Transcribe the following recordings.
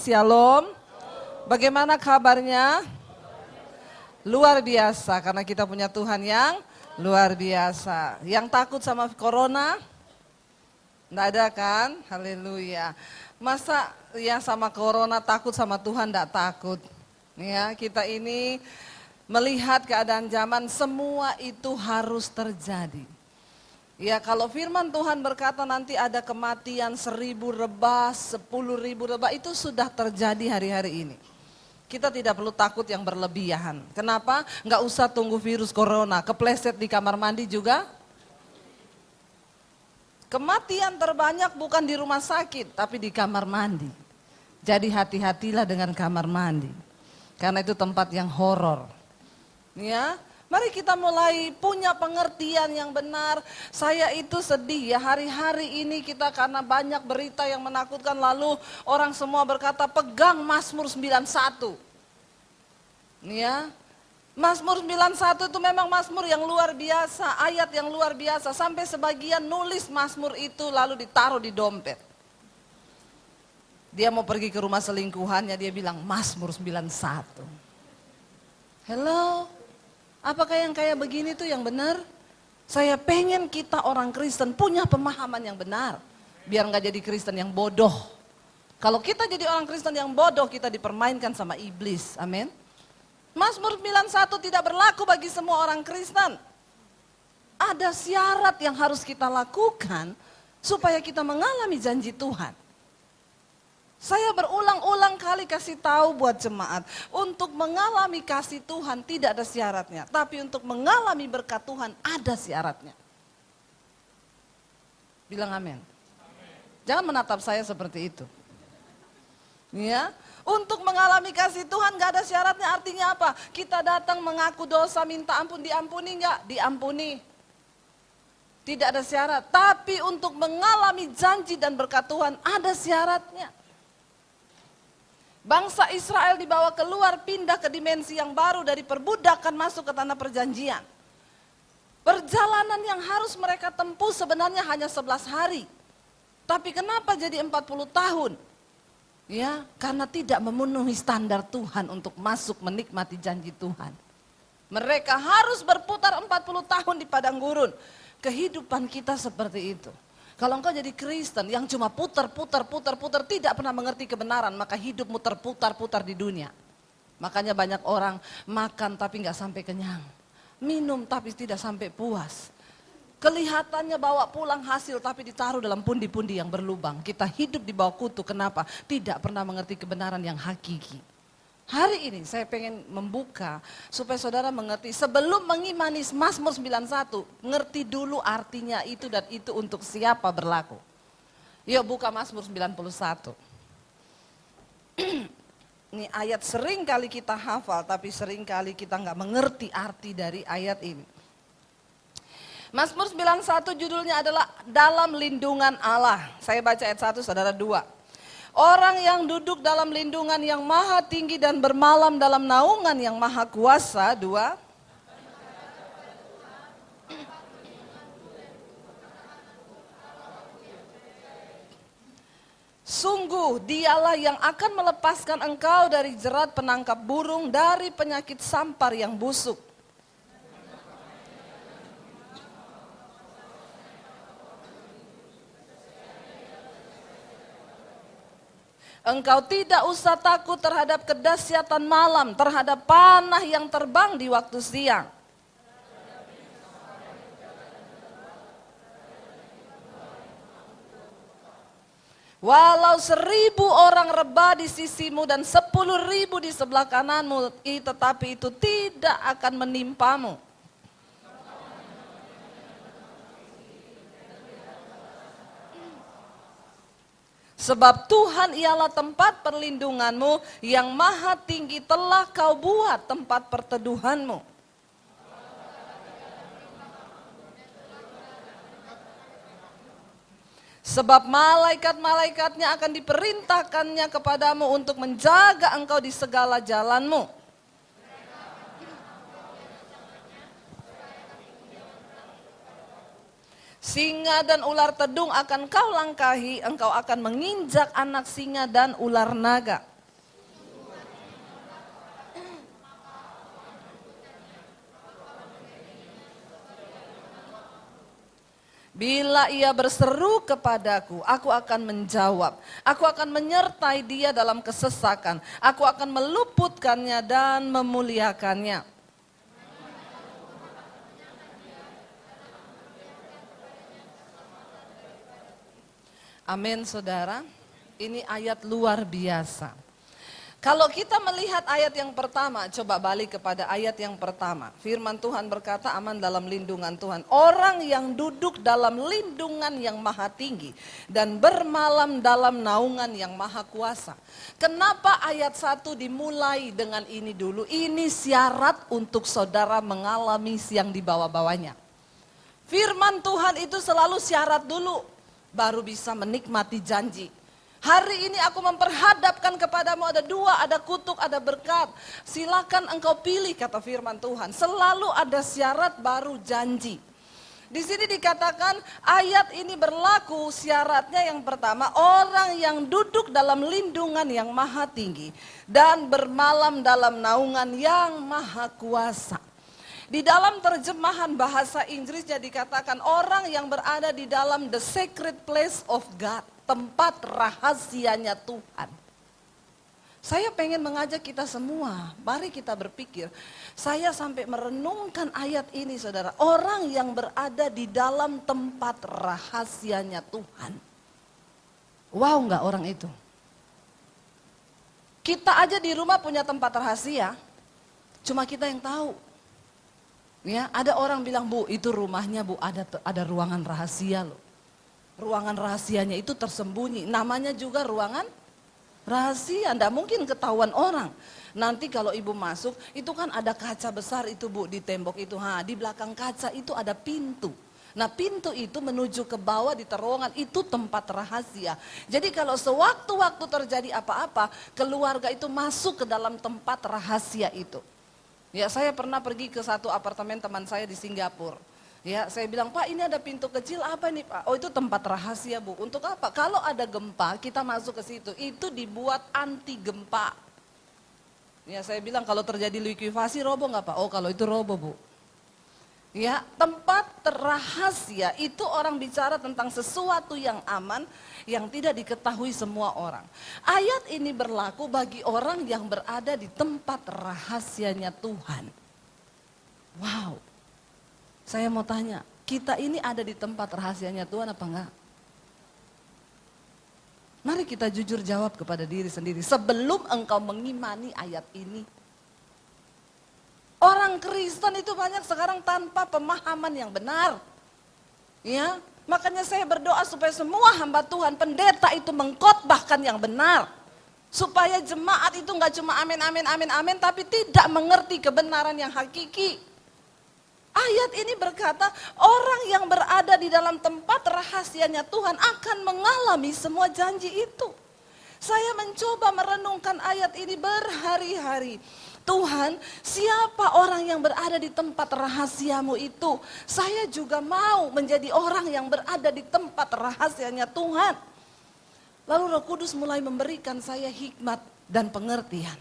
Shalom. Bagaimana kabarnya? Luar biasa, karena kita punya Tuhan yang luar biasa. Yang takut sama corona? Enggak ada kan? Haleluya. Masa yang sama corona takut sama Tuhan enggak takut? Ya, kita ini melihat keadaan zaman, semua itu harus terjadi. Ya, kalau firman Tuhan berkata nanti ada kematian 1.000 rebah, 10.000 rebah, itu sudah terjadi hari-hari ini. Kita tidak perlu takut yang berlebihan. Kenapa? Nggak usah tunggu virus corona, kepleset di kamar mandi juga. Kematian terbanyak bukan di rumah sakit, tapi di kamar mandi. Jadi hati-hatilah dengan kamar mandi. Karena itu tempat yang horor. Ya, mari kita mulai punya pengertian yang benar. Saya itu sedih ya, hari-hari ini kita karena banyak berita yang menakutkan, lalu orang semua berkata pegang Mazmur 91. Ya, Mazmur 91 itu memang Mazmur yang luar biasa, ayat yang luar biasa. Sampai sebagian nulis Mazmur itu lalu ditaruh di dompet. Dia mau pergi ke rumah selingkuhannya, dia bilang Mazmur 91. Hello? Apakah yang kayak begini tuh yang benar? Saya pengen kita orang Kristen punya pemahaman yang benar. Biar nggak jadi Kristen yang bodoh. Kalau kita jadi orang Kristen yang bodoh, kita dipermainkan sama iblis. Amin. Mazmur 91 tidak berlaku bagi semua orang Kristen. Ada syarat yang harus kita lakukan supaya kita mengalami janji Tuhan. Saya berulang-ulang kali kasih tahu buat jemaat, untuk mengalami kasih Tuhan tidak ada syaratnya, tapi untuk mengalami berkat Tuhan ada syaratnya. Bilang amin. Jangan menatap saya seperti itu. Ya, untuk mengalami kasih Tuhan gak ada syaratnya, artinya apa? Kita datang mengaku dosa, minta ampun, diampuni gak? Diampuni. Tidak ada syarat, tapi untuk mengalami janji dan berkat Tuhan ada syaratnya. Bangsa Israel dibawa keluar, pindah ke dimensi yang baru dari perbudakan masuk ke tanah perjanjian. Perjalanan yang harus mereka tempuh sebenarnya hanya 11 hari. Tapi kenapa jadi 40 tahun? Ya, karena tidak memenuhi standar Tuhan untuk masuk menikmati janji Tuhan. Mereka harus berputar 40 tahun di padang gurun. Kehidupan kita seperti itu. Kalau engkau jadi Kristen yang cuma putar, tidak pernah mengerti kebenaran, maka hidupmu terputar-putar di dunia. Makanya banyak orang makan tapi nggak sampai kenyang, minum tapi tidak sampai puas. Kelihatannya bawa pulang hasil tapi ditaruh dalam pundi-pundi yang berlubang. Kita hidup di bawah kutuk, kenapa? Tidak pernah mengerti kebenaran yang hakiki. Hari ini saya pengen membuka supaya saudara mengerti, sebelum mengimani Mazmur 91, ngerti dulu artinya itu dan itu untuk siapa berlaku. Yuk buka Mazmur 91. Ini ayat sering kali kita hafal tapi sering kali kita nggak mengerti arti dari ayat ini. Mazmur 91 judulnya adalah Dalam Lindungan Allah. Saya baca ayat 1, saudara 2. Orang yang duduk dalam lindungan yang maha tinggi dan bermalam dalam naungan yang maha kuasa. 2. Sungguh dialah yang akan melepaskan engkau dari jerat penangkap burung, dari penyakit sampar yang busuk. Engkau tidak usah takut terhadap kedahsyatan malam, terhadap panah yang terbang di waktu siang. Walau 1.000 orang rebah di sisimu dan 10.000 di sebelah kananmu, tetapi itu tidak akan menimpamu. Sebab Tuhan ialah tempat perlindunganmu, yang maha tinggi telah kau buat tempat perteduhanmu. Sebab malaikat-malaikatnya akan diperintahkannya kepadamu untuk menjaga engkau di segala jalanmu. Singa dan ular tedung akan kau langkahi, engkau akan menginjak anak singa dan ular naga. Bila ia berseru kepadaku, aku akan menjawab. Aku akan menyertai dia dalam kesesakan. Aku akan meluputkannya dan memuliakannya. Amin, saudara. Ini ayat luar biasa. Kalau kita melihat ayat yang pertama, coba balik kepada ayat yang pertama. Firman Tuhan berkata, aman dalam lindungan Tuhan. Orang yang duduk dalam lindungan yang maha tinggi dan bermalam dalam naungan yang maha kuasa. Kenapa ayat 1 dimulai dengan ini dulu? Ini syarat untuk saudara mengalami yang dibawa-bawanya. Firman Tuhan itu selalu syarat dulu, baru bisa menikmati janji. Hari ini aku memperhadapkan kepadamu ada dua, ada kutuk, ada berkat. Silakan engkau pilih, kata firman Tuhan. Selalu ada syarat baru janji. Di sini dikatakan ayat ini berlaku, syaratnya yang pertama, orang yang duduk dalam lindungan yang maha tinggi dan bermalam dalam naungan yang maha kuasa. Di dalam terjemahan bahasa Inggrisnya dikatakan orang yang berada di dalam the secret place of God. Tempat rahasianya Tuhan. Saya pengen mengajak kita semua, mari kita berpikir. Saya sampai merenungkan ayat ini saudara. Orang yang berada di dalam tempat rahasianya Tuhan. Wow nggak orang itu? Kita aja di rumah punya tempat rahasia, cuma kita yang tahu. Ya, ada orang bilang, Bu, itu rumahnya Bu, ada ruangan rahasia loh. Ruangan rahasianya itu tersembunyi, namanya juga ruangan rahasia, enggak mungkin ketahuan orang. Nanti kalau ibu masuk, itu kan ada kaca besar itu Bu, di tembok itu, di belakang kaca itu ada pintu. Nah pintu itu menuju ke bawah di terowongan, itu tempat rahasia. Jadi kalau sewaktu-waktu terjadi apa-apa, keluarga itu masuk ke dalam tempat rahasia itu. Ya, saya pernah pergi ke satu apartemen teman saya di Singapura. Ya, saya bilang, Pak ini ada pintu kecil apa nih Pak? Oh itu tempat rahasia Bu. Untuk apa? Kalau ada gempa kita masuk ke situ. Itu dibuat anti gempa. Ya saya bilang kalau terjadi likuifasi roboh nggak Pak? Oh kalau itu roboh Bu. Ya, tempat rahasia itu orang bicara tentang sesuatu yang aman yang tidak diketahui semua orang. Ayat ini berlaku bagi orang yang berada di tempat rahasianya Tuhan. Wow. Saya mau tanya, kita ini ada di tempat rahasianya Tuhan apa enggak? Mari kita jujur jawab kepada diri sendiri sebelum engkau mengimani ayat ini. Orang Kristen itu banyak sekarang tanpa pemahaman yang benar. Ya, makanya saya berdoa supaya semua hamba Tuhan, pendeta itu mengkhotbahkan yang benar. Supaya jemaat itu enggak cuma amin amin amin amin tapi tidak mengerti kebenaran yang hakiki. Ayat ini berkata orang yang berada di dalam tempat rahasianya Tuhan akan mengalami semua janji itu. Saya mencoba merenungkan ayat ini berhari-hari. Tuhan, siapa orang yang berada di tempat rahasiamu itu? Saya juga mau menjadi orang yang berada di tempat rahasianya Tuhan. Lalu Roh Kudus mulai memberikan saya hikmat dan pengertian.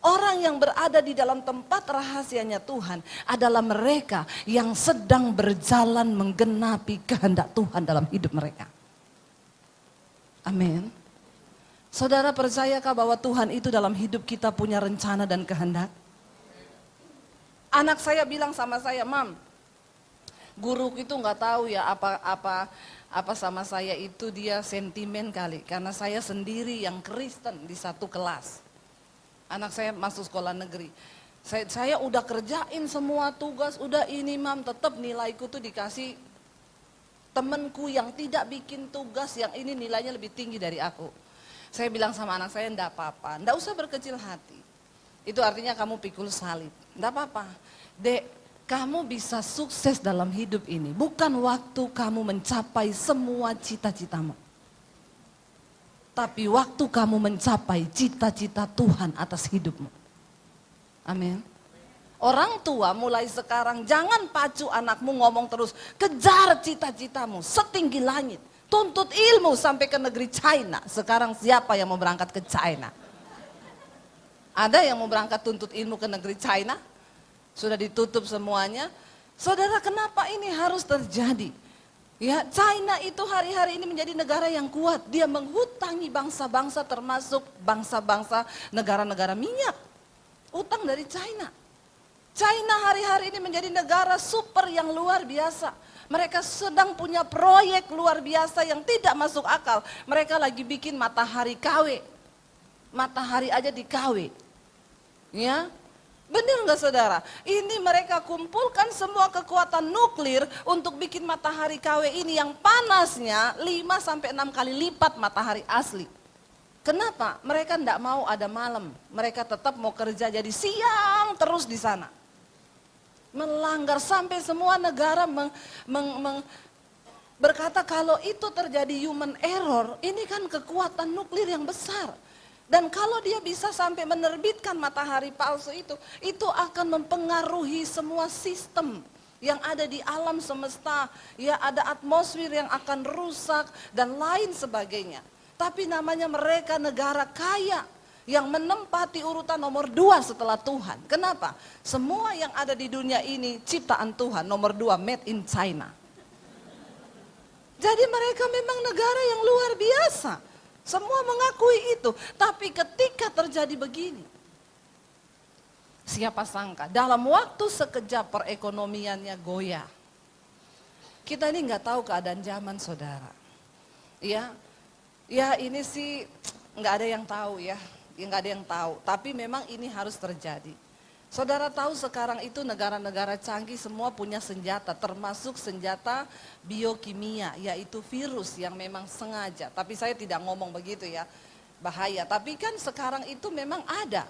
Orang yang berada di dalam tempat rahasianya Tuhan adalah mereka yang sedang berjalan menggenapi kehendak Tuhan dalam hidup mereka. Amin. Saudara percayakah bahwa Tuhan itu dalam hidup kita punya rencana dan kehendak? Anak saya bilang sama saya, Mam, guru itu nggak tahu ya apa sama saya itu dia sentimen kali. Karena saya sendiri yang Kristen di satu kelas. Anak saya masuk sekolah negeri. Saya udah kerjain semua tugas, udah ini Mam, tetap nilaiku tuh dikasih temenku yang tidak bikin tugas, yang ini nilainya lebih tinggi dari aku. Saya bilang sama anak saya, enggak apa-apa, enggak usah berkecil hati. Itu artinya kamu pikul salib, enggak apa-apa. Dek, kamu bisa sukses dalam hidup ini, bukan waktu kamu mencapai semua cita-citamu. Tapi waktu kamu mencapai cita-cita Tuhan atas hidupmu. Amin. Orang tua mulai sekarang jangan pacu anakmu ngomong terus. Kejar cita-citamu setinggi langit. Tuntut ilmu sampai ke negeri China. Sekarang siapa yang mau berangkat ke China? Ada yang mau berangkat tuntut ilmu ke negeri China? Sudah ditutup semuanya. Saudara, kenapa ini harus terjadi? Ya, China itu hari-hari ini menjadi negara yang kuat. Dia menghutangi bangsa-bangsa termasuk bangsa-bangsa negara-negara minyak. Utang dari China. China hari-hari ini menjadi negara super yang luar biasa. Mereka sedang punya proyek luar biasa yang tidak masuk akal. Mereka lagi bikin matahari KW. Matahari aja di KW. Ya, benar nggak saudara? Ini mereka kumpulkan semua kekuatan nuklir untuk bikin matahari KW ini yang panasnya 5-6 kali lipat matahari asli. Kenapa? Mereka tidak mau ada malam. Mereka tetap mau kerja jadi siang terus di sana. Melanggar sampai semua negara berkata kalau itu terjadi human error, ini kan kekuatan nuklir yang besar. Dan kalau dia bisa sampai menerbitkan matahari palsu itu akan mempengaruhi semua sistem yang ada di alam semesta. Ya, ada atmosfer yang akan rusak dan lain sebagainya. Tapi namanya mereka negara kaya yang menempati urutan nomor 2 setelah Tuhan. Kenapa? Semua yang ada di dunia ini ciptaan Tuhan, nomor 2 made in China. Jadi mereka memang negara yang luar biasa. Semua mengakui itu. Tapi ketika terjadi begini, siapa sangka dalam waktu sekejap perekonomiannya goyah. Kita ini nggak tahu keadaan zaman saudara. Ya ini sih nggak ada yang tahu ya nggak ada yang tahu. Tapi memang ini harus terjadi. Saudara tahu sekarang itu negara-negara canggih semua punya senjata, termasuk senjata biokimia, yaitu virus yang memang sengaja. Tapi saya tidak ngomong begitu ya, bahaya. Tapi kan sekarang itu memang ada,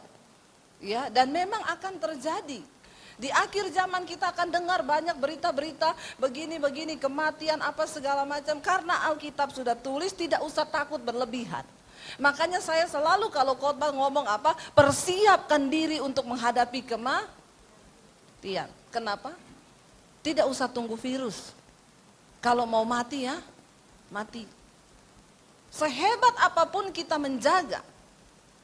ya, dan memang akan terjadi. Di akhir zaman kita akan dengar banyak berita-berita begini-begini, kematian apa segala macam. Karena Alkitab sudah tulis, tidak usah takut berlebihan. Makanya saya selalu kalau khotbah ngomong apa, persiapkan diri untuk menghadapi kematian. Kenapa? Tidak usah tunggu virus. Kalau mau mati ya, mati. Sehebat apapun kita menjaga,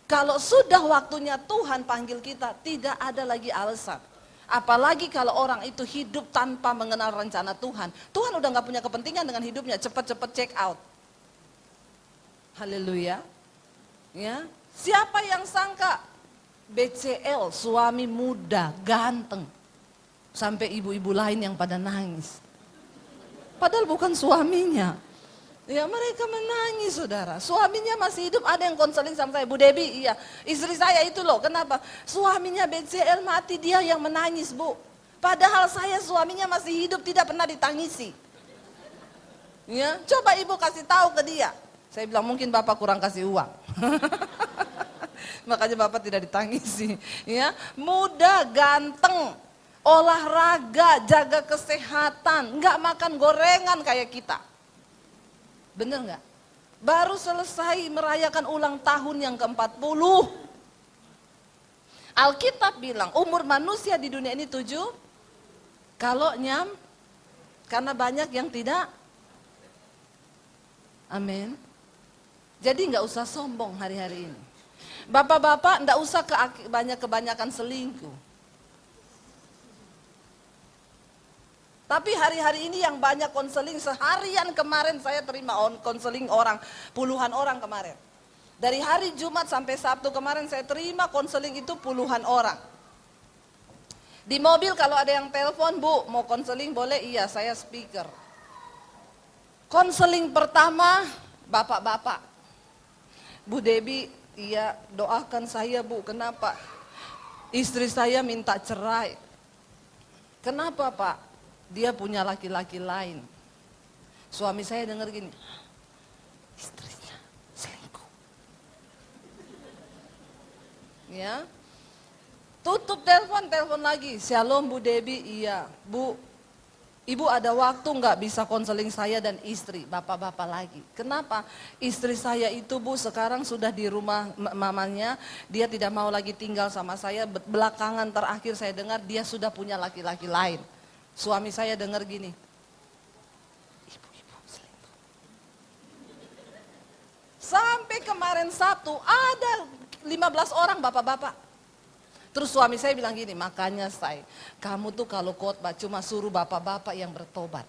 kalau sudah waktunya Tuhan panggil kita, tidak ada lagi alasan. Apalagi kalau orang itu hidup tanpa mengenal rencana Tuhan. Tuhan udah gak punya kepentingan dengan hidupnya, cepat-cepat check out. Haleluya. Ya, siapa yang sangka BCL suami muda, ganteng. Sampai ibu-ibu lain yang pada nangis. Padahal bukan suaminya. Ya, mereka menangis saudara. Suaminya masih hidup, ada yang konseling sama saya, Bu Debbie, iya. Istri saya itu loh, kenapa? Suaminya BCL mati, dia yang menangis, Bu. Padahal saya suaminya masih hidup, tidak pernah ditangisi. Ya, coba ibu kasih tahu ke dia. Saya bilang mungkin bapak kurang kasih uang. Makanya bapak tidak ditangisi. Ya, muda, ganteng, olahraga, jaga kesehatan, nggak makan gorengan kayak kita. Bener nggak? Baru selesai merayakan ulang tahun yang ke-40. Alkitab bilang umur manusia di dunia ini 7. Kalau karena banyak yang tidak. Amin. Jadi nggak usah sombong hari-hari ini. Bapak-bapak nggak usah kebanyakan selingkuh. Tapi hari-hari ini yang banyak konseling, seharian kemarin saya terima konseling orang, puluhan orang kemarin. Dari hari Jumat sampai Sabtu kemarin saya terima konseling itu puluhan orang. Di mobil kalau ada yang telepon, Bu mau konseling boleh? Iya, saya speaker. Konseling pertama bapak-bapak. Bu Debbie, iya doakan saya Bu, kenapa? Istri saya minta cerai. Kenapa Pak? Dia punya laki-laki lain. Suami saya dengar gini, istrinya selingkuh. Ya, tutup telepon lagi. Shalom Bu Debbie, iya Bu. Ibu ada waktu nggak bisa konseling saya dan istri, bapak-bapak lagi. Kenapa? Istri saya itu Bu sekarang sudah di rumah mamanya, dia tidak mau lagi tinggal sama saya. Belakangan terakhir saya dengar dia sudah punya laki-laki lain. Suami saya dengar gini, ibu selingkuh. Sampai kemarin Sabtu ada 15 orang bapak-bapak. Terus suami saya bilang gini, makanya kamu tuh kalau khotbah cuma suruh bapak-bapak yang bertobat.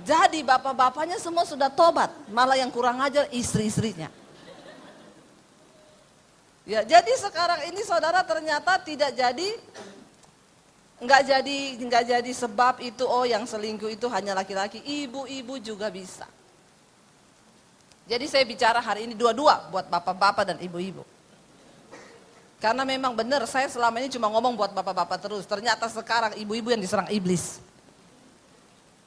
Jadi bapak-bapaknya semua sudah tobat, malah yang kurang ajar istri-istrinya. Ya, jadi sekarang ini saudara ternyata tidak jadi, nggak jadi sebab itu yang selingkuh itu hanya laki-laki, ibu-ibu juga bisa. Jadi saya bicara hari ini dua-dua buat bapak-bapak dan ibu-ibu. Karena memang benar, saya selama ini cuma ngomong buat bapak-bapak terus. Ternyata sekarang ibu-ibu yang diserang iblis.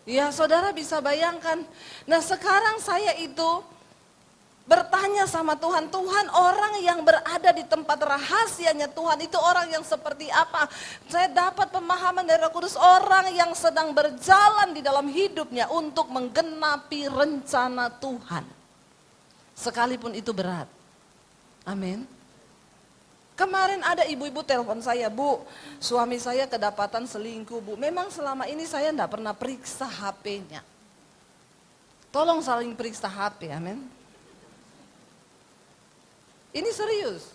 Ya saudara bisa bayangkan. Nah sekarang saya itu bertanya sama Tuhan, Tuhan orang yang berada di tempat rahasianya Tuhan itu orang yang seperti apa? Saya dapat pemahaman dari Roh Kudus, orang yang sedang berjalan di dalam hidupnya untuk menggenapi rencana Tuhan. Sekalipun itu berat. Amin. Kemarin ada ibu-ibu telepon saya, Bu, suami saya kedapatan selingkuh, Bu. Memang selama ini saya enggak pernah periksa HP-nya. Tolong saling periksa HP, amin. Ini serius.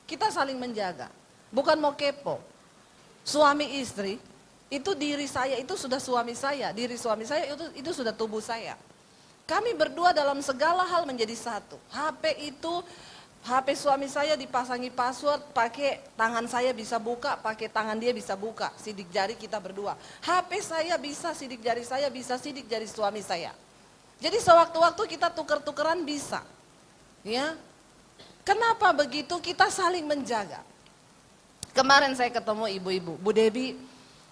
Kita saling menjaga. Bukan mau kepo. Suami istri, itu diri saya itu sudah suami saya. Diri suami saya itu sudah tubuh saya. Kami berdua dalam segala hal menjadi satu. HP suami saya dipasangi password, pakai tangan saya bisa buka, pakai tangan dia bisa buka. Sidik jari kita berdua. HP saya bisa, sidik jari saya bisa, sidik jari suami saya. Jadi sewaktu-waktu kita tuker-tukeran bisa. Ya. Kenapa begitu? Kita saling menjaga. Kemarin saya ketemu ibu-ibu, Bu Debi,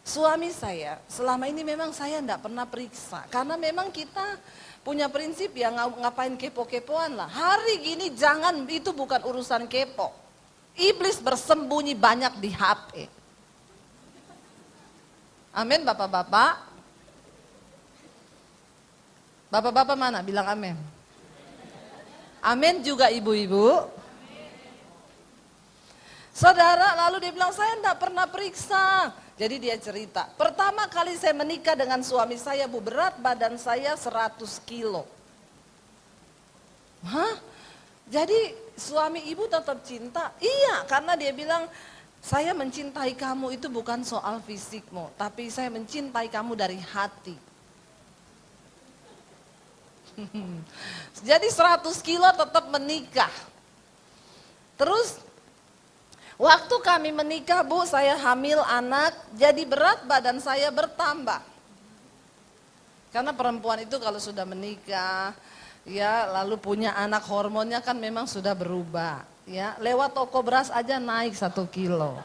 suami saya selama ini memang saya enggak pernah periksa. Karena memang kita punya prinsip ya ngapain kepo-kepoan lah. Hari gini jangan, itu bukan urusan kepo. Iblis bersembunyi banyak di HP. Amin bapak-bapak. Bapak-bapak mana? Bilang amin. Amin juga ibu-ibu. Saudara lalu dia bilang saya enggak pernah periksa. Jadi dia cerita, pertama kali saya menikah dengan suami saya, Bu, berat badan saya 100 kilo. Hah? Jadi suami ibu tetap cinta? Iya, karena dia bilang, saya mencintai kamu itu bukan soal fisikmu, tapi saya mencintai kamu dari hati. Jadi 100 kilo tetap menikah. Terus waktu kami menikah, Bu, saya hamil anak, jadi berat badan saya bertambah. Karena perempuan itu kalau sudah menikah, ya lalu punya anak, hormonnya kan memang sudah berubah. Ya, lewat toko beras aja naik 1 kilo.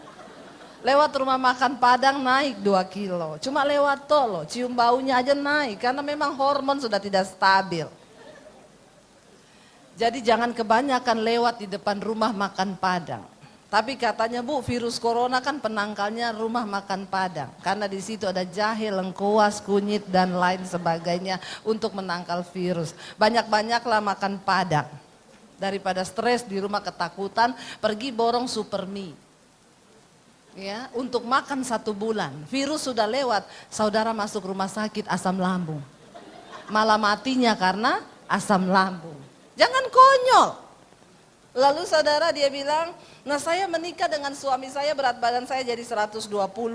Lewat rumah makan Padang naik 2 kilo. Cuma lewat tol loh, cium baunya aja naik, karena memang hormon sudah tidak stabil. Jadi jangan kebanyakan lewat di depan rumah makan Padang. Tapi katanya, Bu, virus corona kan penangkalnya rumah makan Padang. Karena di situ ada jahe, lengkuas, kunyit, dan lain sebagainya untuk menangkal virus. Banyak-banyaklah makan Padang. Daripada stres di rumah ketakutan, pergi borong super mie. Ya, untuk makan 1 bulan. Virus sudah lewat, saudara masuk rumah sakit asam lambung. Malah matinya karena asam lambung. Jangan konyol. Lalu saudara dia bilang, nah saya menikah dengan suami saya, berat badan saya jadi 120,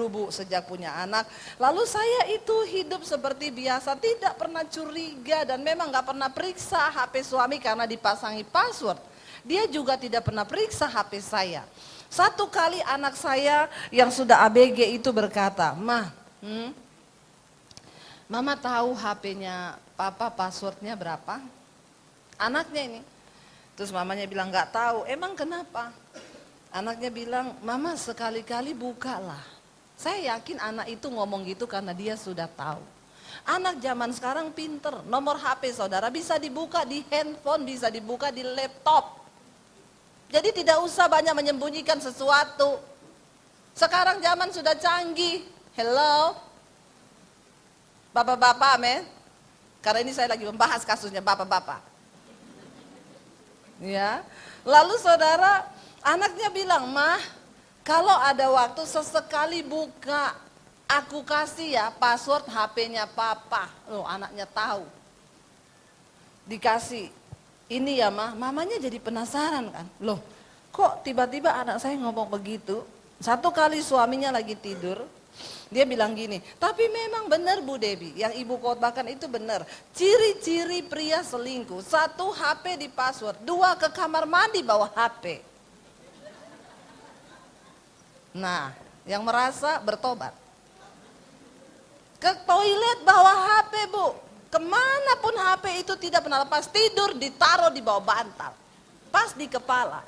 Bu, sejak punya anak. Lalu saya itu hidup seperti biasa, tidak pernah curiga dan memang gak pernah periksa HP suami karena dipasangi password. Dia juga tidak pernah periksa HP saya. Satu kali anak saya yang sudah ABG itu berkata, Mama tahu HP-nya Papa passwordnya berapa? Anaknya ini. Terus mamanya bilang gak tahu, emang kenapa? Anaknya bilang, Mama sekali-kali bukalah. Saya yakin anak itu ngomong gitu karena dia sudah tahu. Anak zaman sekarang pinter, nomor HP saudara bisa dibuka di handphone, bisa dibuka di laptop. Jadi tidak usah banyak menyembunyikan sesuatu. Sekarang zaman sudah canggih, hello. Bapak-bapak, amin. Karena ini saya lagi membahas kasusnya bapak-bapak. Ya, lalu saudara, anaknya bilang, Mah, kalau ada waktu sesekali buka, aku kasih ya password HP-nya Papa. Loh, anaknya tahu. Dikasih, ini ya Mah, mamanya jadi penasaran kan. Loh, kok tiba-tiba anak saya ngomong begitu? Satu kali suaminya lagi tidur, Dia bilang gini, tapi memang benar Bu Debbie, yang ibu khotbahkan itu benar. Ciri-ciri pria selingkuh, 1 HP di password, 2 ke kamar mandi bawa HP. Nah, yang merasa bertobat. Ke toilet bawa HP Bu, kemanapun HP itu tidak pernah lepas, tidur ditaruh di bawah bantal. Pas di kepala,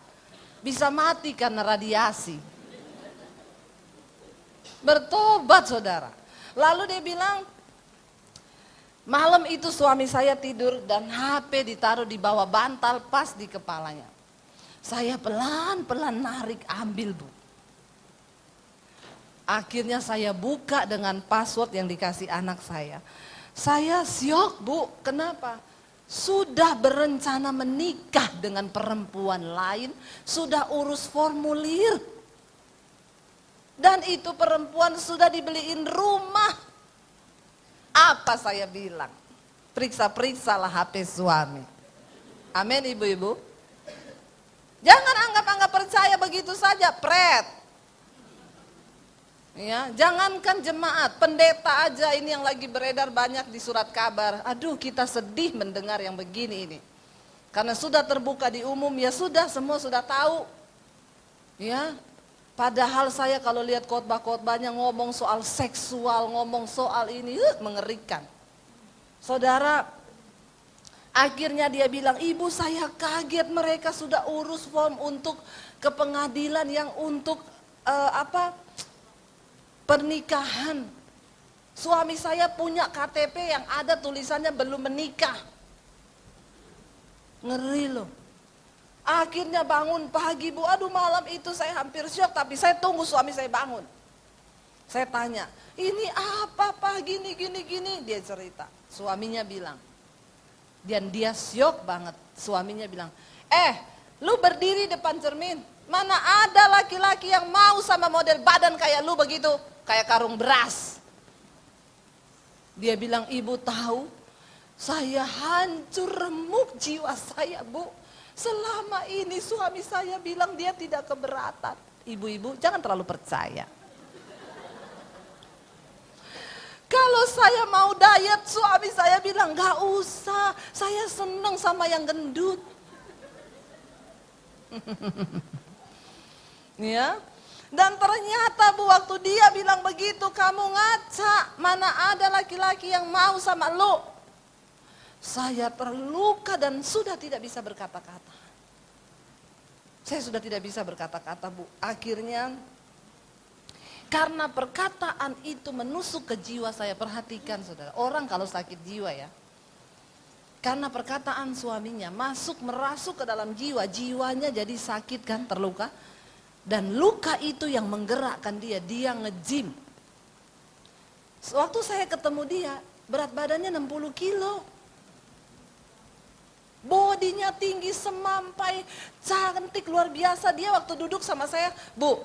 bisa mati karena radiasi. Bertobat saudara. Lalu dia bilang, malam itu suami saya tidur dan HP ditaruh di bawah bantal pas di kepalanya. Saya pelan-pelan narik ambil Bu. Akhirnya saya buka dengan password yang dikasih anak saya. Saya syok Bu, kenapa? Sudah berencana menikah dengan perempuan lain, sudah urus formulir. Dan itu perempuan sudah dibeliin rumah. Apa saya bilang? Periksa-periksalah HP suami. Amin ibu-ibu. Jangan anggap-anggap percaya begitu saja, pret. Ya, jangankan jemaat, pendeta aja ini yang lagi beredar banyak di surat kabar. Aduh, kita sedih mendengar yang begini ini. Karena sudah terbuka di umum, ya sudah, semua sudah tahu. Ya. Padahal saya kalau lihat khotbah-khotbahnya ngomong soal seksual, ngomong soal ini, mengerikan. Saudara, akhirnya dia bilang, ibu saya kaget mereka sudah urus form untuk ke pengadilan yang untuk pernikahan. Suami saya punya KTP yang ada tulisannya belum menikah. Ngeri loh. Akhirnya bangun pagi Bu, aduh malam itu saya hampir syok, tapi saya tunggu suami saya bangun. Saya tanya, ini apa Pak, gini. Dia cerita, suaminya bilang, dan dia syok banget. Suaminya bilang, lu berdiri depan cermin, mana ada laki-laki yang mau sama model badan kayak lu begitu, kayak karung beras. Dia bilang, ibu tahu, saya hancur remuk jiwa saya Bu. Selama ini suami saya bilang dia tidak keberatan. Ibu-ibu jangan terlalu percaya. Kalau saya mau diet, suami saya bilang gak usah. Saya seneng sama yang gendut. Ya. Dan ternyata Bu, waktu dia bilang begitu, kamu ngaca, mana ada laki-laki yang mau sama lu. Saya terluka dan sudah tidak bisa berkata-kata. Saya sudah tidak bisa berkata-kata Bu. Akhirnya karena perkataan itu menusuk ke jiwa saya. Perhatikan saudara, orang kalau sakit jiwa ya, karena perkataan suaminya merasuk ke dalam jiwa, jiwanya jadi sakit kan, terluka. Dan luka itu yang menggerakkan dia nge-gym. Waktu saya ketemu dia, berat badannya 60 kilo. Bodinya tinggi semampai, cantik luar biasa. Dia waktu duduk sama saya, Bu,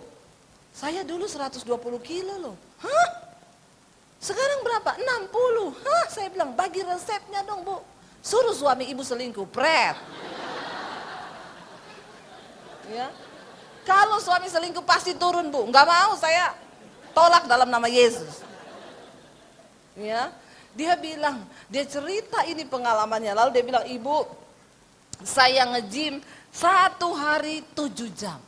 saya dulu 120 kilo loh. Hah? Sekarang berapa? 60. Hah? Saya bilang, bagi resepnya dong Bu. Suruh suami ibu selingkuh, pret. Ya. Kalau suami selingkuh pasti turun Bu. Enggak mau, saya tolak dalam nama Yesus. Ya. Dia bilang, dia cerita ini pengalamannya. Lalu dia bilang, ibu, saya nge-gym 1 hari 7 jam.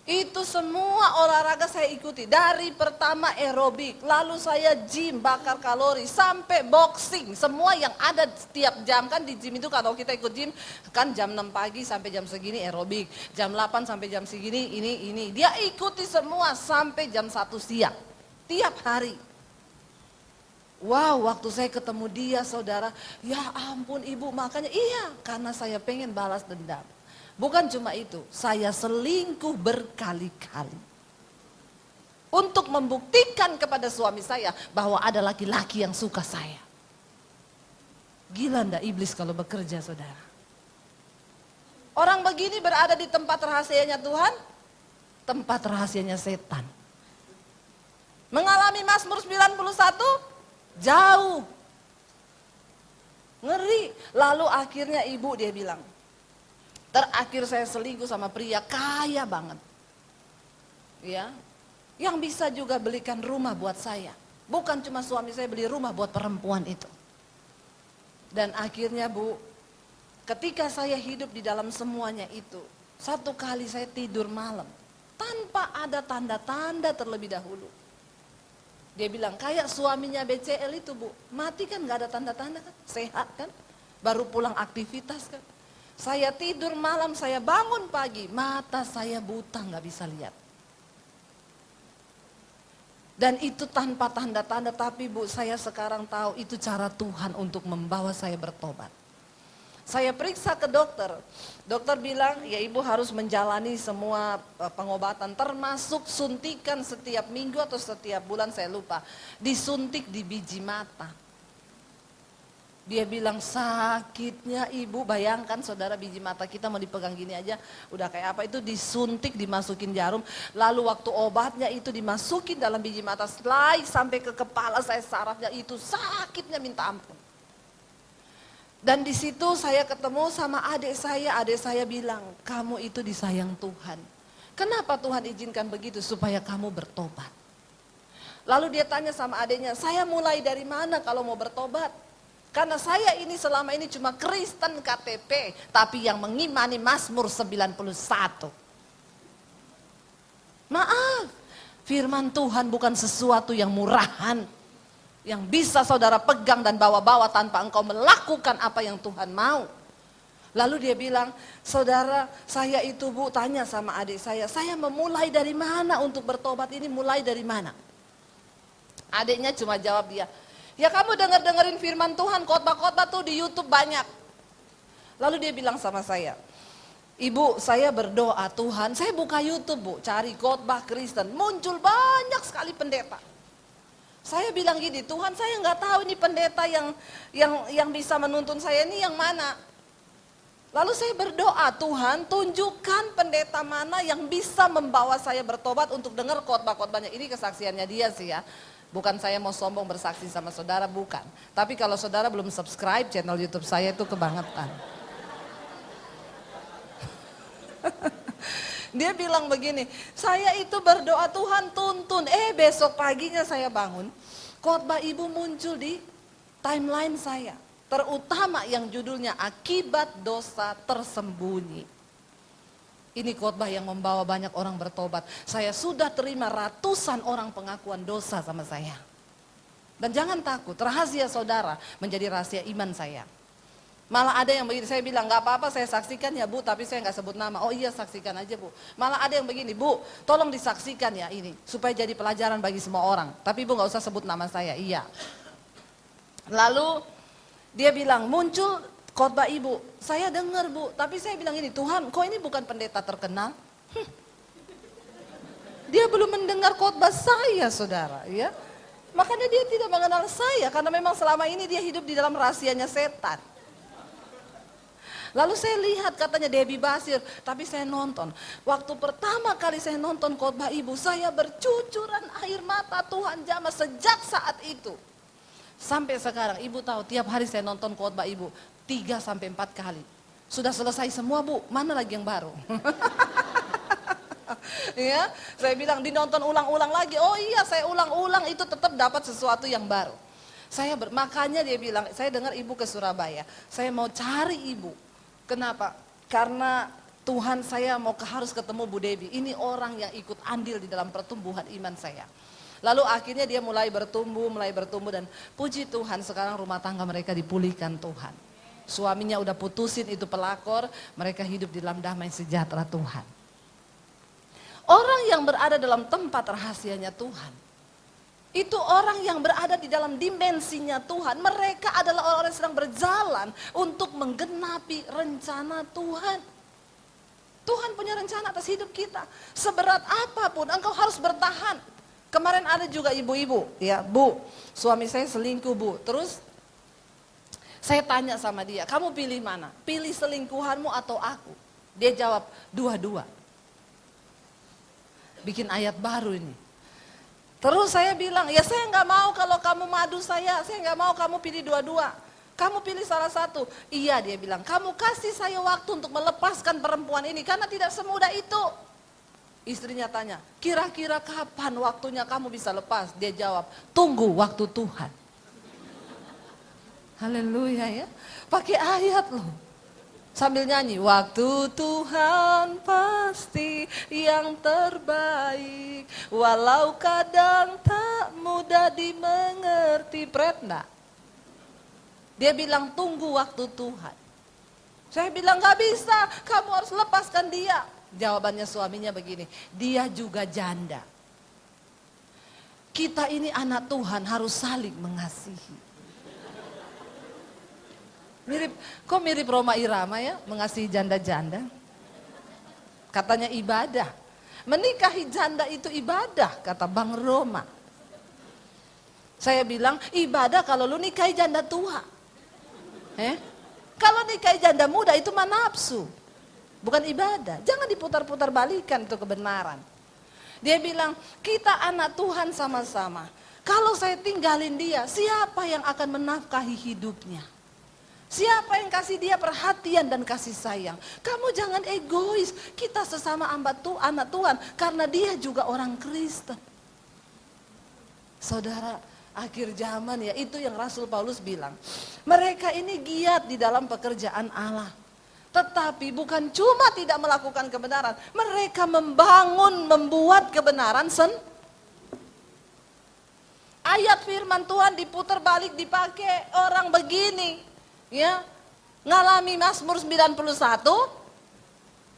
Itu semua olahraga saya ikuti. Dari pertama aerobik, lalu saya gym, bakar kalori, sampai boxing. Semua yang ada setiap jam, kan di gym itu kalau kita ikut gym, kan jam 6 pagi sampai jam segini aerobik. Jam 8 sampai jam segini, ini. Dia ikuti semua sampai jam 1 siang. Tiap hari. Wow, waktu saya ketemu dia saudara, ya ampun ibu, makanya iya, karena saya pengen balas dendam. Bukan cuma itu, saya selingkuh berkali-kali. Untuk membuktikan kepada suami saya bahwa ada laki-laki yang suka saya. Gila ndak iblis kalau bekerja saudara. Orang begini berada di tempat rahasianya Tuhan, tempat rahasianya setan. Mengalami Mazmur 91, jauh. Ngeri. Lalu akhirnya ibu dia bilang, terakhir saya selingkuh sama pria kaya banget. Ya. yang bisa juga belikan rumah buat saya. Bukan cuma suami saya beli rumah buat perempuan itu. Dan akhirnya Bu, ketika saya hidup di dalam semuanya itu, satu kali saya tidur malam tanpa ada tanda-tanda terlebih dahulu. Dia bilang kayak suaminya BCL itu Bu, mati kan gak ada tanda-tanda kan, sehat kan, baru pulang aktivitas kan. Saya tidur malam, saya bangun pagi, mata saya buta gak bisa lihat. Dan itu tanpa tanda-tanda, tapi Bu saya sekarang tahu itu cara Tuhan untuk membawa saya bertobat. Saya periksa ke dokter, dokter bilang ya ibu harus menjalani semua pengobatan termasuk suntikan setiap minggu atau setiap bulan saya lupa. Disuntik di biji mata. Dia bilang sakitnya ibu, bayangkan saudara biji mata kita mau dipegang gini aja udah kayak apa, itu disuntik dimasukin jarum. Lalu waktu obatnya itu dimasukin dalam biji mata sampai ke kepala saya sarafnya itu sakitnya minta ampun. Dan di situ saya ketemu sama adik saya bilang, kamu itu disayang Tuhan. Kenapa Tuhan izinkan begitu? Supaya kamu bertobat. Lalu dia tanya sama adiknya, saya mulai dari mana kalau mau bertobat? Karena saya ini selama ini cuma Kristen KTP, tapi yang mengimani Mazmur 91. Maaf, firman Tuhan bukan sesuatu yang murahan, yang bisa saudara pegang dan bawa-bawa tanpa engkau melakukan apa yang Tuhan mau. Lalu dia bilang, saudara saya itu Bu tanya sama adik saya memulai dari mana untuk bertobat ini, mulai dari mana? Adiknya cuma jawab dia, ya kamu dengerin firman Tuhan, khotbah-khotbah tuh di YouTube banyak. Lalu dia bilang sama saya, ibu saya berdoa Tuhan, saya buka YouTube Bu, cari khotbah Kristen, muncul banyak sekali pendeta. Saya bilang gini, Tuhan saya nggak tahu ini pendeta yang bisa menuntun saya ini yang mana. Lalu saya berdoa, Tuhan tunjukkan pendeta mana yang bisa membawa saya bertobat untuk dengar khotbah-khotbahnya. Ini kesaksiannya dia sih ya. Bukan saya mau sombong bersaksi sama saudara, bukan. Tapi kalau saudara belum subscribe channel YouTube saya itu kebangetan. Dia bilang begini, saya itu berdoa Tuhan tuntun. Besok paginya saya bangun, khotbah ibu muncul di timeline saya. Terutama yang judulnya Akibat Dosa Tersembunyi. Ini khotbah yang membawa banyak orang bertobat. Saya sudah terima ratusan orang pengakuan dosa sama saya. Dan jangan takut, rahasia saudara menjadi rahasia iman saya. Malah ada yang begini, saya bilang gak apa-apa saya saksikan ya Bu, tapi saya gak sebut nama. Oh iya saksikan aja Bu. Malah ada yang begini, Bu tolong disaksikan ya ini, supaya jadi pelajaran bagi semua orang. Tapi Bu gak usah sebut nama saya, iya. Lalu dia bilang muncul khotbah ibu, saya dengar Bu, tapi saya bilang ini, Tuhan kok ini bukan pendeta terkenal? Dia belum mendengar khotbah saya saudara ya. Makanya dia tidak mengenal saya, karena memang selama ini dia hidup di dalam rahasianya setan. Lalu saya lihat katanya Debbie Basir, tapi saya nonton. Waktu pertama kali saya nonton khotbah ibu, saya bercucuran air mata Tuhan jamah sejak saat itu. Sampai sekarang ibu tahu tiap hari saya nonton khotbah ibu 3-4 kali. Sudah selesai semua Bu, mana lagi yang baru? Ya, saya bilang dinonton ulang-ulang lagi. Oh iya saya ulang-ulang itu tetap dapat sesuatu yang baru. Makanya dia bilang, saya dengar ibu ke Surabaya, saya mau cari ibu. Kenapa? Karena Tuhan saya harus ketemu Bu Debbie. Ini orang yang ikut andil di dalam pertumbuhan iman saya. Lalu akhirnya dia mulai bertumbuh dan puji Tuhan sekarang rumah tangga mereka dipulihkan Tuhan. Suaminya udah putusin itu pelakor, mereka hidup di dalam damai sejahtera Tuhan. Orang yang berada dalam tempat rahasianya Tuhan, itu orang yang berada di dalam dimensinya Tuhan. Mereka adalah orang-orang yang sedang berjalan untuk menggenapi rencana Tuhan. Tuhan punya rencana atas hidup kita. Seberat apapun engkau harus bertahan. Kemarin ada juga ibu-ibu, ya Bu, suami saya selingkuh Bu. Terus saya tanya sama dia, kamu pilih mana? Pilih selingkuhanmu atau aku? Dia jawab, dua-dua. Bikin ayat baru ini. Terus saya bilang, ya saya nggak mau kalau kamu madu saya nggak mau kamu pilih dua-dua. Kamu pilih salah satu. Iya dia bilang, kamu kasih saya waktu untuk melepaskan perempuan ini karena tidak semudah itu. Istrinya tanya, kira-kira kapan waktunya kamu bisa lepas? Dia jawab, tunggu waktu Tuhan. Haleluya ya, pakai ayat loh. Sambil nyanyi, waktu Tuhan pasti yang terbaik, walau kadang tak mudah dimengerti. Pretna, dia bilang tunggu waktu Tuhan. Saya bilang gak bisa, kamu harus lepaskan dia. Jawabannya suaminya begini, dia juga janda. Kita ini anak Tuhan harus saling mengasihi. Kok mirip Roma Irama ya, mengasihi janda-janda. Katanya ibadah. Menikahi janda itu ibadah, kata Bang Roma. Saya bilang, ibadah kalau lu nikahi janda tua. Kalau nikahi janda muda itu mah nafsu. Bukan ibadah. Jangan diputar-putar balikan itu kebenaran. Dia bilang, kita anak Tuhan sama-sama. Kalau saya tinggalin dia, siapa yang akan menafkahi hidupnya? Siapa yang kasih dia perhatian dan kasih sayang? Kamu jangan egois, kita sesama anak Tuhan karena dia juga orang Kristen. Saudara, akhir zaman ya, itu yang Rasul Paulus bilang. Mereka ini giat di dalam pekerjaan Allah. Tetapi bukan cuma tidak melakukan kebenaran, mereka membuat kebenaran ayat firman Tuhan diputar balik dipakai orang begini. Ya, ngalami Mazmur 91,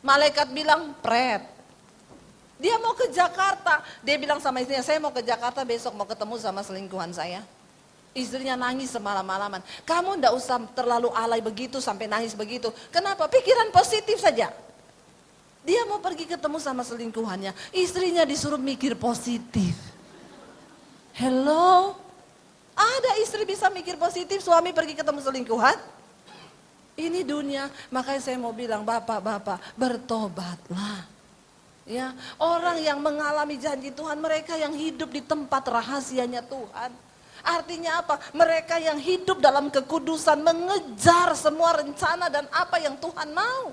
malaikat bilang pret. Dia mau ke Jakarta, dia bilang sama istrinya, saya mau ke Jakarta besok mau ketemu sama selingkuhan saya. Istrinya nangis semalam-malaman, kamu ndak usah terlalu alay begitu sampai nangis begitu. Kenapa? Pikiran positif saja. Dia mau pergi ketemu sama selingkuhannya, istrinya disuruh mikir positif. Hello? Ada istri bisa mikir positif, suami pergi ketemu selingkuhan? Ini dunia, makanya saya mau bilang bapak-bapak bertobatlah. Ya, orang yang mengalami janji Tuhan, mereka yang hidup di tempat rahasianya Tuhan. Artinya apa? Mereka yang hidup dalam kekudusan, mengejar semua rencana dan apa yang Tuhan mau.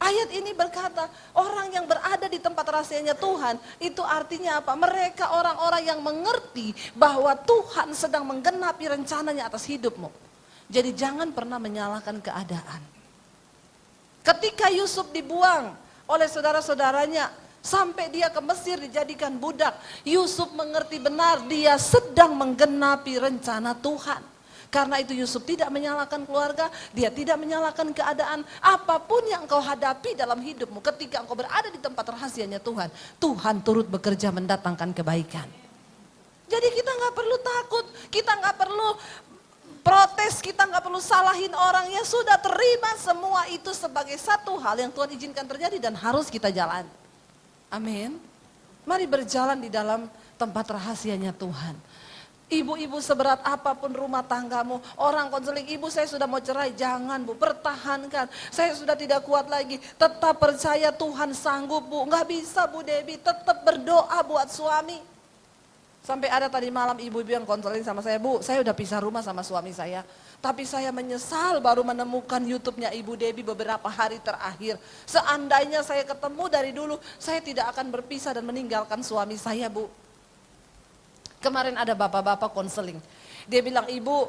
Ayat ini berkata, orang yang berada di tempat rahasianya Tuhan, itu artinya apa? Mereka orang-orang yang mengerti bahwa Tuhan sedang menggenapi rencananya atas hidupmu. Jadi jangan pernah menyalahkan keadaan. Ketika Yusuf dibuang oleh saudara-saudaranya, sampai dia ke Mesir dijadikan budak, Yusuf mengerti benar dia sedang menggenapi rencana Tuhan. Karena itu Yusuf tidak menyalahkan keluarga, dia tidak menyalahkan keadaan. Apapun yang engkau hadapi dalam hidupmu, ketika engkau berada di tempat rahasianya Tuhan, Tuhan turut bekerja mendatangkan kebaikan. Jadi kita nggak perlu takut, kita nggak perlu protes, kita nggak perlu salahin orang. Ya sudah, terima semua itu sebagai satu hal yang Tuhan izinkan terjadi dan harus kita jalan. Amin. Mari berjalan di dalam tempat rahasianya Tuhan. Ibu-ibu seberat apapun rumah tanggamu, orang konseling, ibu saya sudah mau cerai, jangan bu, pertahankan. Saya sudah tidak kuat lagi, tetap percaya Tuhan sanggup bu. Nggak bisa Bu Debbie, tetap berdoa buat suami. Sampai ada tadi malam ibu-ibu yang konseling sama saya, bu saya udah pisah rumah sama suami saya. Tapi saya menyesal baru menemukan YouTube-nya Ibu Debbie beberapa hari terakhir. Seandainya saya ketemu dari dulu, saya tidak akan berpisah dan meninggalkan suami saya bu. Kemarin ada bapak-bapak konseling, dia bilang, ibu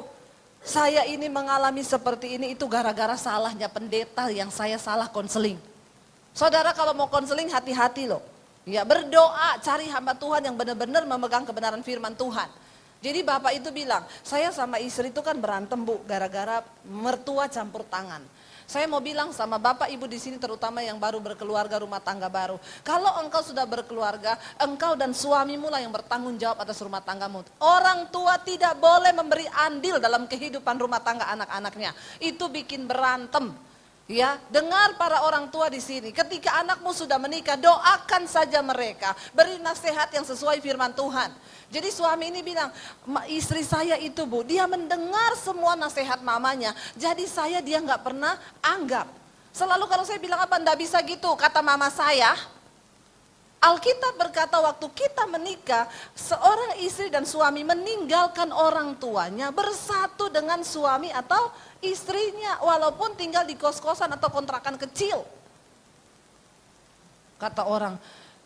saya ini mengalami seperti ini itu gara-gara salahnya pendeta yang saya salah konseling. Saudara kalau mau konseling hati-hati loh, ya berdoa, cari hamba Tuhan yang benar-benar memegang kebenaran firman Tuhan. Jadi bapak itu bilang, saya sama istri itu kan berantem bu, gara-gara mertua campur tangan. Saya mau bilang sama bapak ibu di sini terutama yang baru berkeluarga, rumah tangga baru. Kalau engkau sudah berkeluarga, engkau dan suamimu lah yang bertanggung jawab atas rumah tanggamu. Orang tua tidak boleh memberi andil dalam kehidupan rumah tangga anak-anaknya. Itu bikin berantem. Ya, dengar para orang tua di sini, ketika anakmu sudah menikah, doakan saja mereka, beri nasihat yang sesuai firman Tuhan. Jadi suami ini bilang, istri saya itu bu, dia mendengar semua nasihat mamanya, jadi saya dia nggak pernah anggap. Selalu kalau saya bilang apa, nggak bisa gitu, kata mama saya. Alkitab berkata waktu kita menikah, seorang istri dan suami meninggalkan orang tuanya, bersatu dengan suami atau istrinya, walaupun tinggal di kos-kosan atau kontrakan kecil. Kata orang,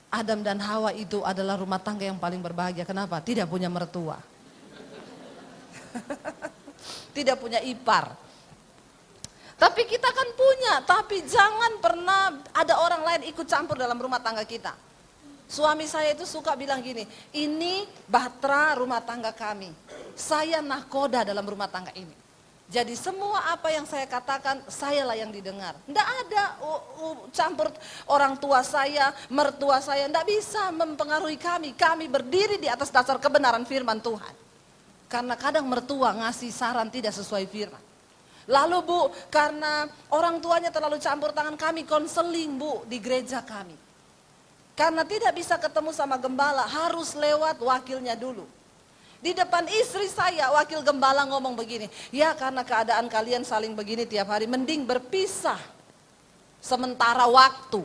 Adam dan Hawa itu adalah rumah tangga yang paling berbahagia. Kenapa? Tidak punya mertua. Tidak punya ipar. Tapi kita kan punya, tapi jangan pernah ada orang lain ikut campur dalam rumah tangga kita. Suami saya itu suka bilang gini, ini bahtera rumah tangga kami. Saya nahkoda dalam rumah tangga ini. Jadi semua apa yang saya katakan, sayalah yang didengar. Tidak ada campur orang tua saya, mertua saya, tidak bisa mempengaruhi kami. Kami berdiri di atas dasar kebenaran firman Tuhan. Karena kadang mertua ngasih saran tidak sesuai firman. Lalu Bu, karena orang tuanya terlalu campur tangan, kami konseling Bu di gereja kami. Karena tidak bisa ketemu sama gembala, harus lewat wakilnya dulu. Di depan istri saya, wakil gembala ngomong begini, ya karena keadaan kalian saling begini tiap hari, mending berpisah sementara waktu.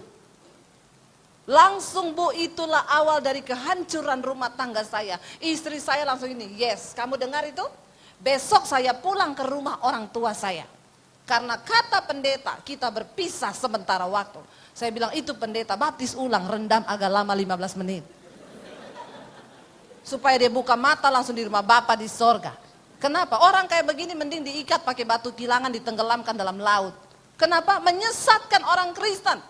Langsung Bu, itulah awal dari kehancuran rumah tangga saya. Istri saya langsung ini, yes, kamu dengar itu? Besok saya pulang ke rumah orang tua saya. Karena kata pendeta, kita berpisah sementara waktu. Saya bilang, itu pendeta, baptis ulang, rendam agak lama 15 menit. Supaya dia buka mata langsung di rumah Bapa di sorga. Kenapa? Orang kayak begini mending diikat pakai batu kilangan, ditenggelamkan dalam laut. Kenapa? Menyesatkan orang Kristen.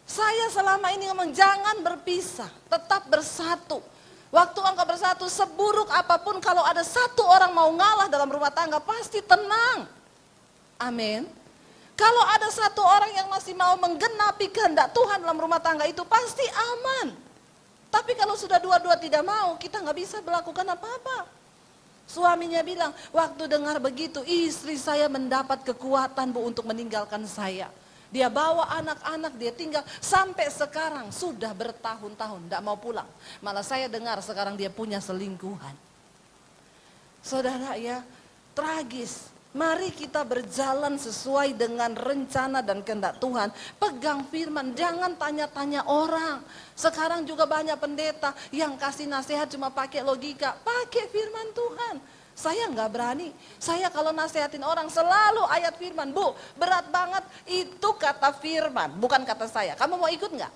Saya selama ini ngomong jangan berpisah, tetap bersatu. Waktu engkau bersatu, seburuk apapun, kalau ada satu orang mau ngalah dalam rumah tangga, pasti tenang. Amin. Kalau ada satu orang yang masih mau menggenapi kehendak Tuhan dalam rumah tangga itu, pasti aman. Tapi kalau sudah dua-dua tidak mau, kita nggak bisa melakukan apa-apa. Suaminya bilang, waktu dengar begitu, istri saya mendapat kekuatan Bu untuk meninggalkan saya. Dia bawa anak-anak, dia tinggal sampai sekarang sudah bertahun-tahun, tidak mau pulang. Malah saya dengar sekarang dia punya selingkuhan. Saudara ya, tragis. Mari kita berjalan sesuai dengan rencana dan kehendak Tuhan. Pegang firman, jangan tanya-tanya orang. Sekarang juga banyak pendeta yang kasih nasihat cuma pakai logika. Pakai firman Tuhan. Saya nggak berani. Saya kalau nasihatin orang selalu ayat firman. Bu, berat banget, itu kata firman, bukan kata saya. Kamu mau ikut nggak?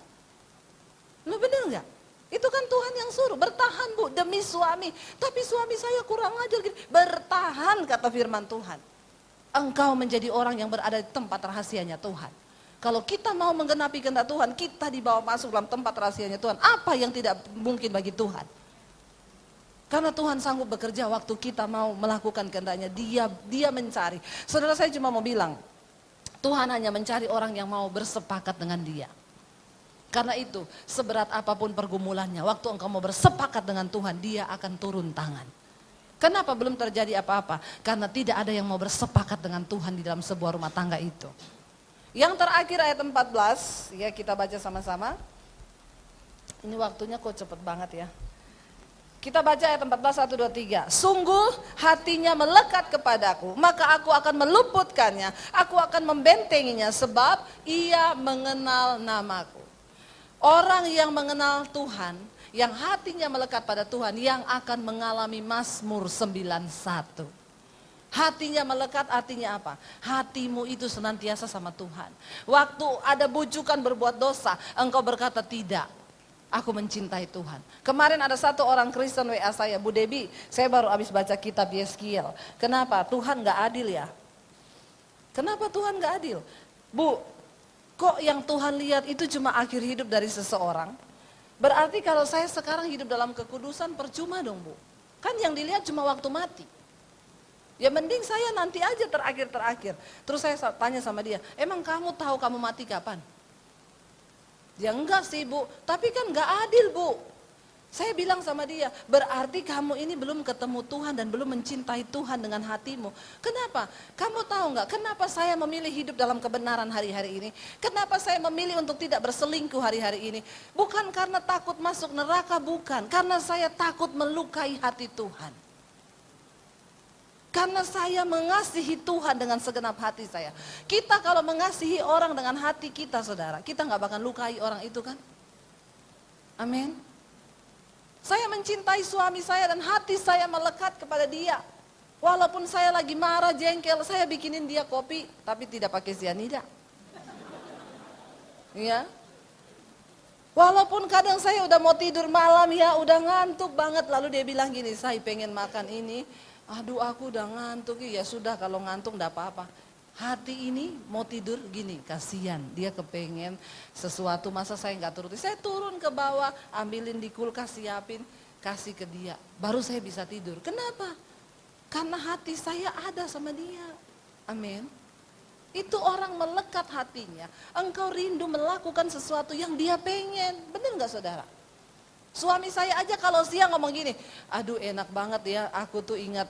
Lu bener nggak? Itu kan Tuhan yang suruh, bertahan Bu demi suami. Tapi suami saya kurang ajar gini. Bertahan kata firman Tuhan. Engkau menjadi orang yang berada di tempat rahasianya Tuhan. Kalau kita mau menggenapi kehendak Tuhan, kita dibawa masuk dalam tempat rahasianya Tuhan. Apa yang tidak mungkin bagi Tuhan? Karena Tuhan sanggup bekerja waktu kita mau melakukan kehendaknya. Dia mencari. Saudara, saya cuma mau bilang, Tuhan hanya mencari orang yang mau bersepakat dengan Dia. Karena itu, seberat apapun pergumulannya, waktu engkau mau bersepakat dengan Tuhan, Dia akan turun tangan. Kenapa belum terjadi apa-apa? Karena tidak ada yang mau bersepakat dengan Tuhan di dalam sebuah rumah tangga itu. Yang terakhir ayat 14, ya kita baca sama-sama. Ini waktunya kok cepet banget ya. Kita baca ayat 14, 1, 2, 3. Sungguh hatinya melekat kepadaku, maka aku akan meluputkannya, aku akan membentenginya sebab ia mengenal namaku. Orang yang mengenal Tuhan, yang hatinya melekat pada Tuhan, yang akan mengalami Mazmur 91. Hatinya melekat artinya apa? Hatimu itu senantiasa sama Tuhan. Waktu ada bujukan berbuat dosa, engkau berkata tidak, aku mencintai Tuhan. Kemarin ada satu orang Kristen WA saya, Bu Debi, saya baru habis baca kitab Yeskiel. Kenapa? Tuhan gak adil ya? Kenapa Tuhan gak adil? Bu, kok yang Tuhan lihat itu cuma akhir hidup dari seseorang? Berarti kalau saya sekarang hidup dalam kekudusan percuma dong Bu. Kan yang dilihat cuma waktu mati. Ya mending saya nanti aja terakhir. Terus saya tanya sama dia, emang kamu tahu kamu mati kapan? Dia enggak sih Bu, tapi kan enggak adil Bu. Saya bilang sama dia, berarti kamu ini belum ketemu Tuhan dan belum mencintai Tuhan dengan hatimu. Kenapa? Kamu tahu enggak, kenapa saya memilih hidup dalam kebenaran hari-hari ini? Kenapa saya memilih untuk tidak berselingkuh hari-hari ini? Bukan karena takut masuk neraka, bukan. Karena saya takut melukai hati Tuhan. Karena saya mengasihi Tuhan dengan segenap hati saya. Kita kalau mengasihi orang dengan hati kita, saudara, kita nggak bakal lukai orang itu kan? Amin. Saya mencintai suami saya dan hati saya melekat kepada dia. Walaupun saya lagi marah, jengkel, saya bikinin dia kopi, tapi tidak pakai cyanida. Ya. Walaupun kadang saya udah mau tidur malam ya, udah ngantuk banget. Lalu dia bilang gini, saya pengen makan ini. Aduh aku udah ngantuk, ya sudah kalau ngantuk enggak apa-apa. Hati ini mau tidur gini, kasihan. Dia kepengen sesuatu, masa saya nggak turuti. Saya turun ke bawah, ambilin di kulkas, siapin, kasih ke dia. Baru saya bisa tidur. Kenapa? Karena hati saya ada sama dia. Amin. Itu orang melekat hatinya. Engkau rindu melakukan sesuatu yang dia pengen. Benar nggak saudara? Suami saya aja kalau siang ngomong gini, aduh enak banget ya, aku tuh ingat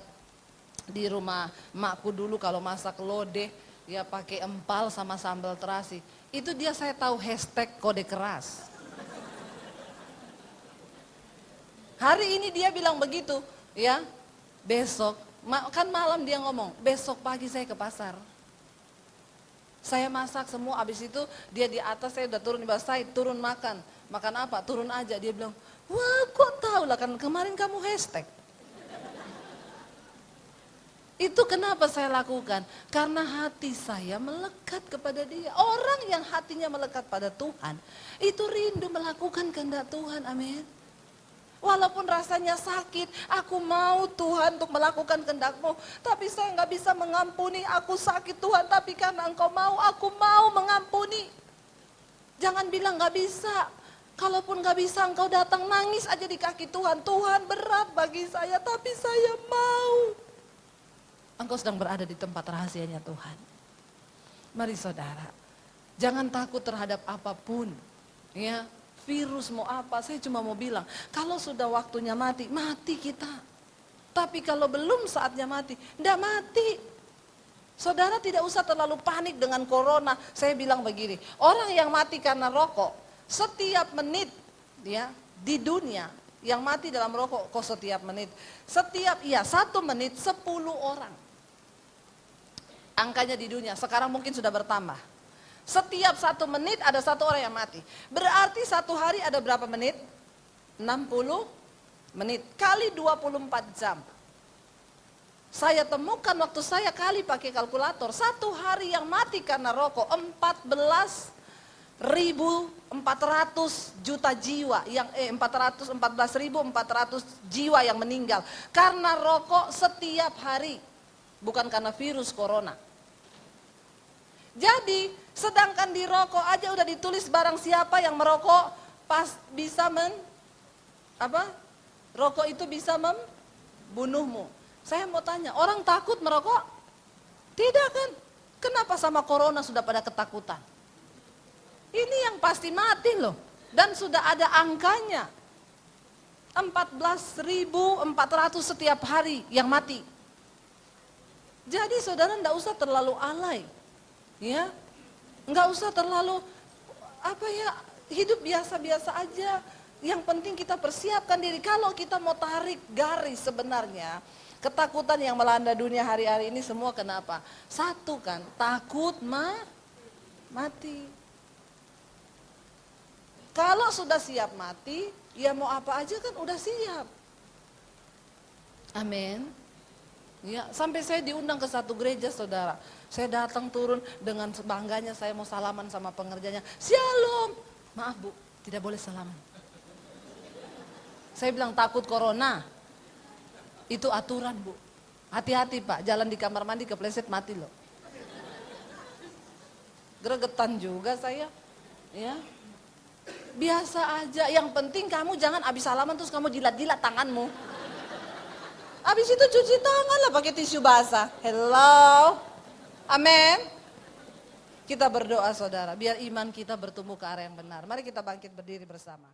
di rumah makku dulu kalau masak lodeh, ya pakai empal sama sambal terasi. Itu dia saya tahu hashtag kode keras. Hari ini dia bilang begitu, ya besok, kan malam dia ngomong, besok pagi saya ke pasar. Saya masak semua, abis itu dia di atas, saya udah turun di bawah, saya turun makan. Makan apa? Turun aja. Dia bilang, wah kok tahu lah kan kemarin kamu hashtag. Itu kenapa saya lakukan? Karena hati saya melekat kepada dia. Orang yang hatinya melekat pada Tuhan, itu rindu melakukan kehendak Tuhan, amin. Walaupun rasanya sakit, aku mau Tuhan untuk melakukan kehendak-Mu. Tapi saya nggak bisa mengampuni, aku sakit Tuhan. Tapi karena Engkau mau, aku mau mengampuni. Jangan bilang nggak bisa. Kalaupun nggak bisa, Engkau datang nangis aja di kaki Tuhan. Tuhan berat bagi saya, tapi saya mau. Engkau sedang berada di tempat rahasianya Tuhan. Mari saudara, jangan takut terhadap apapun. Ya. Virus mau apa, saya cuma mau bilang, kalau sudah waktunya mati, mati kita. Tapi kalau belum saatnya mati, enggak mati. Saudara tidak usah terlalu panik dengan corona. Saya bilang begini, orang yang mati karena rokok, setiap menit ya di dunia, yang mati dalam rokok kok setiap menit. Setiap 1 menit 10 orang. Angkanya di dunia, sekarang mungkin sudah bertambah. Setiap 1 menit ada 1 orang yang mati. Berarti 1 hari ada berapa menit? 60 menit. Kali 24 jam. Saya temukan waktu saya kali pakai kalkulator. 1 hari yang mati karena rokok 14.400 juta jiwa. 14.400 jiwa yang meninggal. Karena rokok setiap hari. Bukan karena virus corona. Jadi, sedangkan di rokok aja udah ditulis barang siapa yang merokok pas bisa rokok itu bisa membunuhmu. Saya mau tanya, orang takut merokok? Tidak kan? Kenapa sama corona sudah pada ketakutan? Ini yang pasti mati loh. Dan sudah ada angkanya. 14.400 setiap hari yang mati. Jadi saudara enggak usah terlalu alay. Ya, nggak usah terlalu hidup biasa-biasa aja. Yang penting kita persiapkan diri. Kalau kita mau tarik garis sebenarnya, ketakutan yang melanda dunia hari-hari ini semua kenapa? Satu kan, takut mati. Kalau sudah siap mati, ya mau apa aja kan udah siap. Amin. Ya, sampai saya diundang ke satu gereja saudara. Saya datang turun dengan bangganya, saya mau salaman sama pengerjanya. Shalom. Maaf bu, tidak boleh salaman. Saya bilang takut corona. Itu aturan bu. Hati-hati pak, jalan di kamar mandi kepleset mati loh. Gregetan juga saya. Ya. Biasa aja, yang penting kamu jangan habis salaman terus kamu jilat-jilat tanganmu. Habis itu cuci tangan lah pakai tisu basah. Hello. Amin. Kita berdoa saudara, biar iman kita bertumbuh ke arah yang benar. Mari kita bangkit berdiri bersama.